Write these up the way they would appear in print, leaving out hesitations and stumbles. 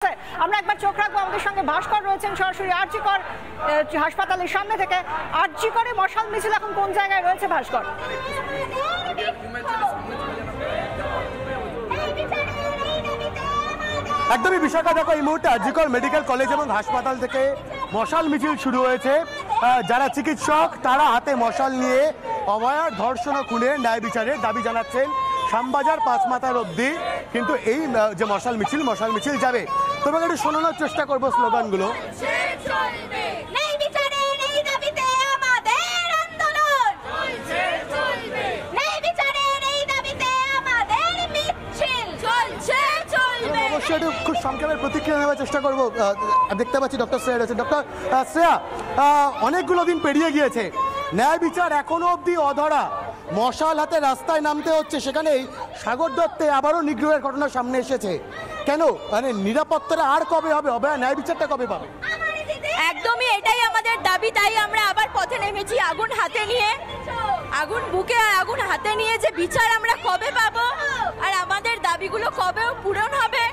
আমরা একবার চোখ রাখবো, আমাদের সঙ্গে ভাস্কর রয়েছেন সরাসরি আরজি কর হাসপাতালের সামনে থেকে। আরজি করে মশাল মিছিল এখন কোন জায়গায় রয়েছে ভাস্কর? একদমই বিষয়টা দেখো, এই মুহূর্তে আরজি কর মেডিকেল কলেজ এবং হাসপাতাল থেকে মশাল মিছিল শুরু হয়েছে। যারা চিকিৎসক তারা হাতে মশাল নিয়ে অভয়ার ধর্ষণ ও খুনের ন্যায় বিচারের দাবি জানাচ্ছেন শ্যামবাজার পাঁচমাথার অবধি। কিন্তু এই যে মশাল মিছিল যাবে, তোমাকে একটু শোনানোর চেষ্টা করবো স্লোগানগুলো। অবশ্যই একটু খুব সংক্ষেপের প্রতিক্রিয়া নেওয়ার চেষ্টা করবো। দেখতে পাচ্ছি ডক্টর শ্রেয়া রয়েছে। ডক্টর শ্রেয়া, অনেকগুলো দিন পেরিয়ে গিয়েছে, ন্যায় বিচার এখনো অবধি অধরা, মশাল হাতে রাস্তায় নামতে হচ্ছে, সেখানেই সাগর দত্তে আবারও নিগ্রহের ঘটনা সামনে এসেছে। কেন, মানে নিরাপত্তাটা আর কবে হবে? অভয়া ন্যায় বিচারটা কবে পাবে? একদমই এটাই আমাদের দাবি, তাই আমরা আবার পথে নেমেছি আগুন হাতে নিয়ে, আগুন বুকে আগুন হাতে নিয়ে, যে বিচার আমরা কবে পাবো আর আমাদের দাবিগুলো কবে পূরণ হবে,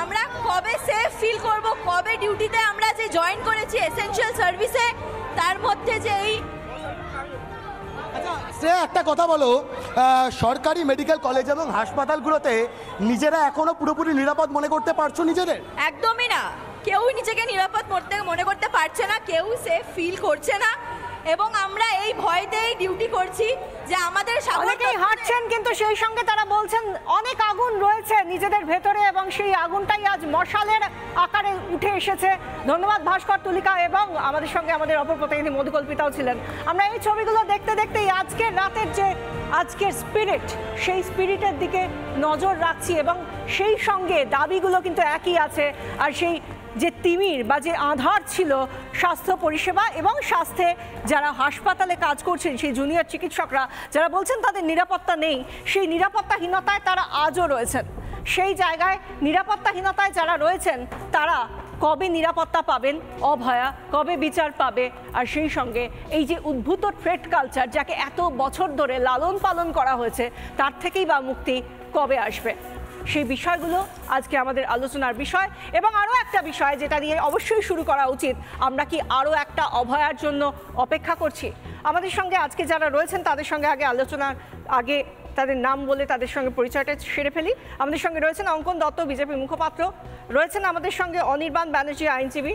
আমরা কবে সেফ ফিল করব, কবে ডিউটিতে আমরা যে জয়েন করেছি এসেনশিয়াল সার্ভিসে, তার মধ্যে যে এই একটা কথা বলো, সরকারি মেডিকেল কলেজ এবং হাসপাতালগুলোতে নিজেরা এখনো পুরোপুরি নিরাপদ মনে করতে পারছো নিজেদের? একদমই না, কেউই নিজেকে নিরাপদ মনে করতে পারছে না, কেউ সেফ ফিল করছে না, এবং আমরা এই ভয়তেই ডিউটি করছি যে আমাদের অনেকেই হাঁটছেন, কিন্তু সেই সঙ্গে তারা বলছেন অনেক আগুন রয়েছে নিজেদের ভেতরে এবং সেই আগুনটাই আজ মশালের আকারে উঠে এসেছে। ধন্যবাদ ভাস্কর, তুলিকা এবং আমাদের সঙ্গে আমাদের অপর প্রতিনিধি মধুকল্পিতাও ছিলেন। আমরা এই ছবিগুলো দেখতে দেখতেই আজকের রাতের যে আজকের স্পিরিট, সেই স্পিরিটের দিকে নজর রাখছি এবং সেই সঙ্গে দাবিগুলো কিন্তু একই আছে। আর সেই যে তিমির বা যে আধার ছিল স্বাস্থ্য পরিষেবা এবং স্বাস্থ্যে যারা হাসপাতালে কাজ করছেন, সেই জুনিয়র চিকিৎসকরা যারা বলছেন তাদের নিরাপত্তা নেই, সেই নিরাপত্তাহীনতায় তারা আজও রয়েছেন। সেই জায়গায় নিরাপত্তাহীনতায় যারা রয়েছেন তারা কবে নিরাপত্তা পাবেন অভয়া, কবে বিচার পাবে? আর সেই সঙ্গে এই যে উদ্ভূত থ্রেট কালচার, যাকে এত বছর ধরে লালন পালন করা হয়েছে, তার থেকেই বা মুক্তি কবে আসবে? সেই বিষয়গুলো আজকে আমাদের আলোচনার বিষয়। এবং আরও একটা বিষয় যেটা দিয়ে অবশ্যই শুরু করা উচিত, আমরা কি আরও একটা অভয়ার জন্য অপেক্ষা করছি? আমাদের সঙ্গে আজকে যারা রয়েছেন তাদের সঙ্গে আলোচনার আগে তাদের নাম বলে তাদের সঙ্গে পরিচয়টা সেরে ফেলি। আমাদের সঙ্গে রয়েছেন অঙ্কন দত্ত, বিজেপি মুখপাত্র, রয়েছেন আমাদের সঙ্গে অনির্বাণ ব্যানার্জি, আইনজীবী,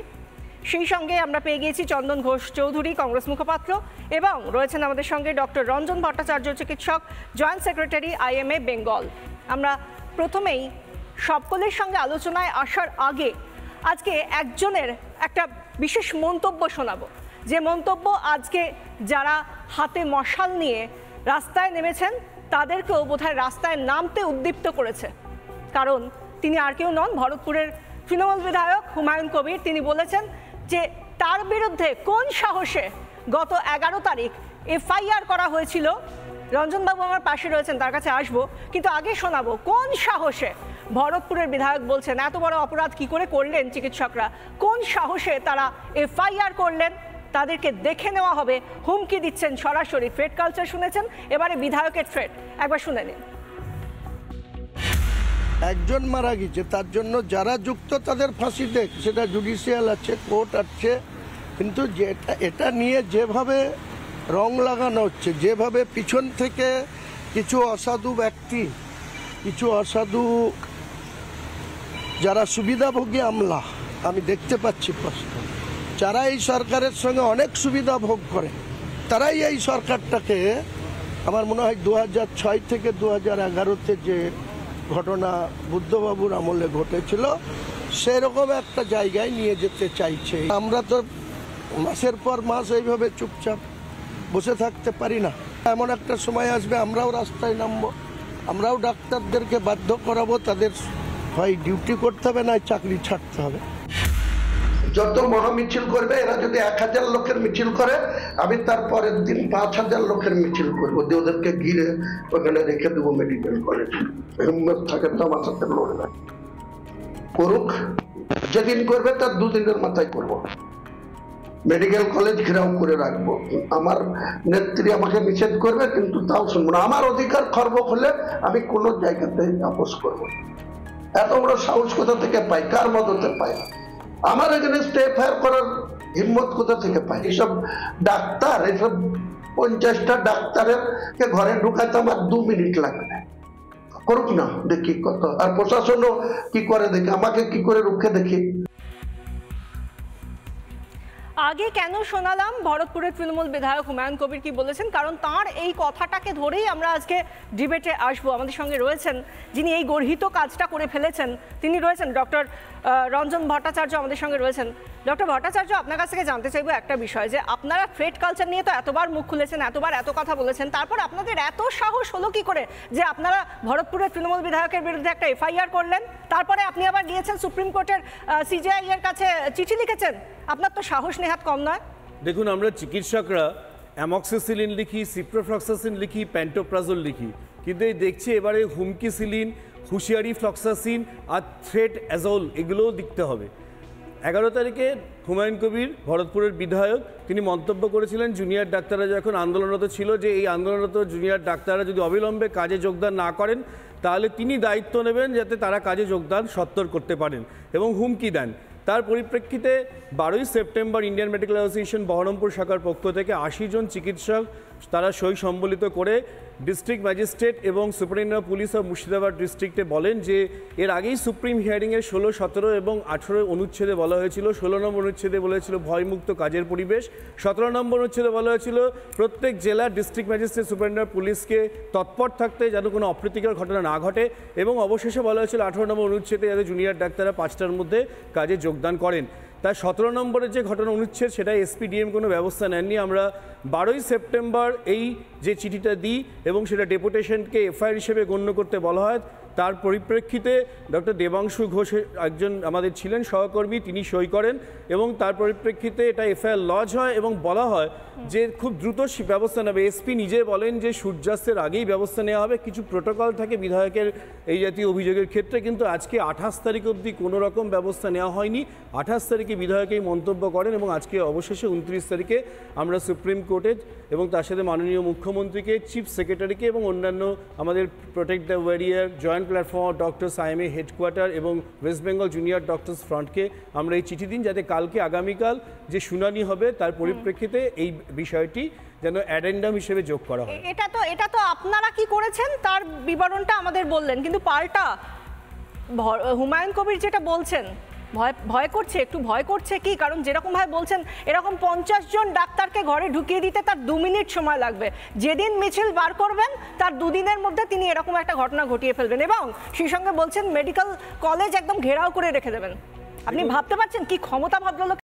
সেই সঙ্গে আমরা পেয়ে গিয়েছি চন্দন ঘোষ চৌধুরী, কংগ্রেস মুখপাত্র, এবং রয়েছেন আমাদের সঙ্গে ডক্টর রঞ্জন ভট্টাচার্য, চিকিৎসক, জয়েন্ট সেক্রেটারি IMA বেঙ্গল। আমরা প্রথমেই সকলের সঙ্গে আলোচনায় আসার আগে আজকে একজনের একটা বিশেষ মন্তব্য শোনাবো, যে মন্তব্য আজকে যারা হাতে মশাল নিয়ে রাস্তায় নেমেছেন তাদেরকেও বোধহয় রাস্তায় নামতে উদ্দীপ্ত করেছে। কারণ তিনি আর কেউ নন, ভরতপুরের তৃণমূল বিধায়ক হুমায়ুন কবির। তিনি বলেছেন যে তার বিরুদ্ধে কোন সাহসে গত 11 তারিখ FIR করা হয়েছিল। রঞ্জনবাবু আমার পাশে রয়েছেন, তার কাছে আসবো, কিন্তু আগে শোনাবো কোন সাহসে ভরতপুরের বিধায়ক বলছেন এত বড় অপরাধ কি করে করলেন চিকিৎসকরা, কোন সাহসে তারা FIR করলেন, তাদেরকে দেখে নেওয়া হবে, হুমকি দিচ্ছেন সরাসরি। থ্রেট কালচার শুনেছেন, এবারে বিধায়কের থ্রেট একবার শুনে নিন। একজন মারা গেছে, তার জন্য যারা যুক্ত তাদের ফাঁসি দেখ, সেটা জুডিশিয়াল আছে, কোর্ট আছে, কিন্তু এটা নিয়ে যেভাবে রং লাগানো হচ্ছে, যেভাবে পিছন থেকে কিছু অসাধু ব্যক্তি, কিছু অসাধু যারা সুবিধাভোগী আমলা, আমি দেখতে পাচ্ছি প্রশ্ন, যারা এই সরকারের সঙ্গে অনেক সুবিধা ভোগ করে, তারাই এই সরকারটাকে, আমার মনে হয় 2006 থেকে 2011-তে যে ঘটনা বুদ্ধবাবুর আমলে ঘটেছিল, সেরকম একটা জায়গায় নিয়ে যেতে চাইছে। আমরা তো মাসের পর মাস এইভাবে চুপচাপ বসে থাকতে পারি না। এমন একটা সময় আসবে আমরাও রাস্তায় নামবো, আমরাও ডাক্তারদেরকে বাধ্য করাবো, তাদের হয় ডিউটি করতে হবে না চাকরি ছাড়তে হবে। যত বড় মিছিল করবে, এরা যদি 1000 লোকের মিছিল করে, আমি তার পরের দিন 5000 লোকের মিছিল করবো, দিয়ে ওদেরকে ঘিরে ওখানে রেখে দেবো মেডিকেল কলেজ। হিম্মত থাকে তো আমার সাথে লড়বে, করুক, যেদিন করবে তার 2 দিনের মাথায় করবো। মেডিকেল কলেজ ঘেরাও করে রাখবো, আমার নেত্রী আমাকে নিষেধ করবে কিন্তু তাও শুনবো না। আমার অধিকার খর্ব হলে আমি কোনো জায়গাতে আপোষ করবো। এত বড় সাহস কোথা থেকে পায়, কার মদতে পায়? আমার এখানে এফআইআর করার হিম্মত কোথা থেকে পায়? এইসব ডাক্তার, এইসব 50টা ডাক্তারের ঘরে ঢুকাতে আমার 2 মিনিট লাগবে, করুক না, দেখি কত। আর প্রশাসনও কি করে দেখি, আমাকে কি করে রুখে দেখি। আগে কেন শোনালাম ভরতপুরের তৃণমূল বিধায়ক হুমায়ুন কবির কি বলেছেন, কারণ তার এই কথাটাকে ধরেই আমরা আজকে ডিবেটে আসবো। আমাদের সঙ্গে রয়েছেন যিনি এই গর্হিত কাজটা করে ফেলেছেন, তিনি রয়েছেন ডক্টর রঞ্জন ভট্টাচার্য আমাদের সঙ্গে রয়েছেন। ডক্টর ভট্টাচার্য, আপনার কাছ থেকে জানতে চাইবো একটা বিষয়, যে আপনারা থ্রেট কালচার নিয়ে তো এতবার মুখ খুলেছেন, এতবার এত কথা বলেছেন, তারপর আপনাদের এত সাহস হলো কি করে যে আপনারা ভরতপুরের তৃণমূল বিধায়কের বিরুদ্ধে একটা এফআইআর করলেন, তারপরে আপনি আবার গিয়েছেন সুপ্রিম কোর্টের সিজেআই এর কাছে চিঠি লিখেছেন? আপনার তো সাহস নেহাত কম নয়। দেখুন, আমরা চিকিৎসকরা অ্যামক্সিসিলিন লিখি, সিপ্রোফ্লক্সাসিন লিখি, প্যান্টোপ্রাজোল লিখি, কিন্তু এই দেখছি এবারে হুমকিসিলিন, হুঁশিয়ারি ফ্লক্সাসিন আর থ্রেট অ্যাজোল এগুলোও লিখতে হবে। 11 তারিখে হুমায়ুন কবির ভরতপুরের বিধায়ক তিনি মন্তব্য করেছিলেন জুনিয়র ডাক্তাররা যখন আন্দোলনরত ছিল, যে এই আন্দোলনরত জুনিয়র ডাক্তাররা যদি অবিলম্বে কাজে যোগদান না করেন তাহলে তিনি দায়িত্ব নেবেন যাতে তারা কাজে যোগদান সত্তর করতে পারেন, এবং হুমকি দেন। তার পরিপ্রেক্ষিতে 12ই September Indian Medical Association Berhampore শাখার পক্ষ থেকে 80 জন চিকিৎসক তারা সই সম্বলিত করে ডিস্ট্রিক্ট ম্যাজিস্ট্রেট এবং superintendent of police of Murshidabad ডিস্ট্রিক্টে বলেন যে এর আগেই সুপ্রিম হিয়ারিংয়ের 16, 17 এবং 18 অনুচ্ছেদে বলা হয়েছিল, 16 নম্বর অনুচ্ছেদে বলেছিল ভয়মুক্ত কাজের পরিবেশ, 17 নম্বর অনুচ্ছেদে বলা হয়েছিল প্রত্যেক জেলার ডিস্ট্রিক্ট ম্যাজিস্ট্রেট সুপারিনটেন্ডেন্ট পুলিশকে তৎপর থাকতে যেন কোনো অপ্রীতিকর ঘটনা না ঘটে, এবং অবশেষে বলা হয়েছিল 18 নম্বর অনুচ্ছেদে যাতে জুনিয়র ডাক্তাররা 5টার মধ্যে কাজে যোগদান করেন। তার 17 নম্বরের যে ঘটনা অনুচ্ছেদ সেটা এসপিডিএম কোনো ব্যবস্থা নেননি। আমরা 12ই সেপ্টেম্বর এই যে চিঠিটা দিই এবং সেটা ডেপুটেশনকে এফআইআর হিসেবে গণ্য করতে বলা হয়। তার পরিপ্রেক্ষিতে ডক্টর দেবাংশু ঘোষ একজন আমাদের ছিলেন সহকর্মী, তিনি সই করেন এবং তার পরিপ্রেক্ষিতে এটা এফআইআর লজ হয় এবং বলা হয় যে খুব দ্রুত ব্যবস্থা নেবে। এসপি নিজে বলেন যে সূর্যাস্তের আগেই ব্যবস্থা নেওয়া হবে। কিছু প্রোটোকল থাকে বিধায়কের এই জাতীয় অভিযোগের ক্ষেত্রে, কিন্তু আজকে 28 তারিখ অবধি কোনো রকম ব্যবস্থা নেওয়া হয়নি। 28 তারিখে বিধায়ক এই মন্তব্য করেন এবং আজকে অবশেষে 29 তারিখে আমরা সুপ্রিম কোর্টে এবং তার সাথে মাননীয় মুখ্যমন্ত্রীকে, চিফ সেক্রেটারিকে এবং অন্যান্য আমাদের protect the warrior joint platform doctor সাইমে হেডকোয়ার্টার এবং ওয়েস্ট বেঙ্গল জুনিয়র ডক্টরস ফ্রন্টকে আমরা এই চিঠি দিন, যাতে কালকে আগামীকাল যে শুনানি হবে তার পরিপ্রেক্ষিতে এই বিষয়টি যেন অ্যাডেন্ডাম হিসেবে যোগ করা হয়। এটা তো আপনারা কি করেছেন তার বিবরণটা আমাদের বললেন, কিন্তু পাল্টা হুমায়ুন কবির যেটা বলছেন ভয় করছে, একটু ভয় করছে কি? কারণ যেরকম ভাবে বলছেন এরকম 50 জন ডাক্তারকে ঘরে ঢুকিয়ে দিতে তার 2 মিনিট সময় লাগবে। যেদিন মিছিল বার করবেন তার 2 দিনের মধ্যে তিনি এরকম একটা ঘটনা ঘটিয়ে ফেলবেন এবং সেই সঙ্গে বলছেন মেডিকেল কলেজ একদম ঘেরাও করে রেখে দেবেন। আপনি ভাবতে পারছেন কি ক্ষমতা ভদ্রলোক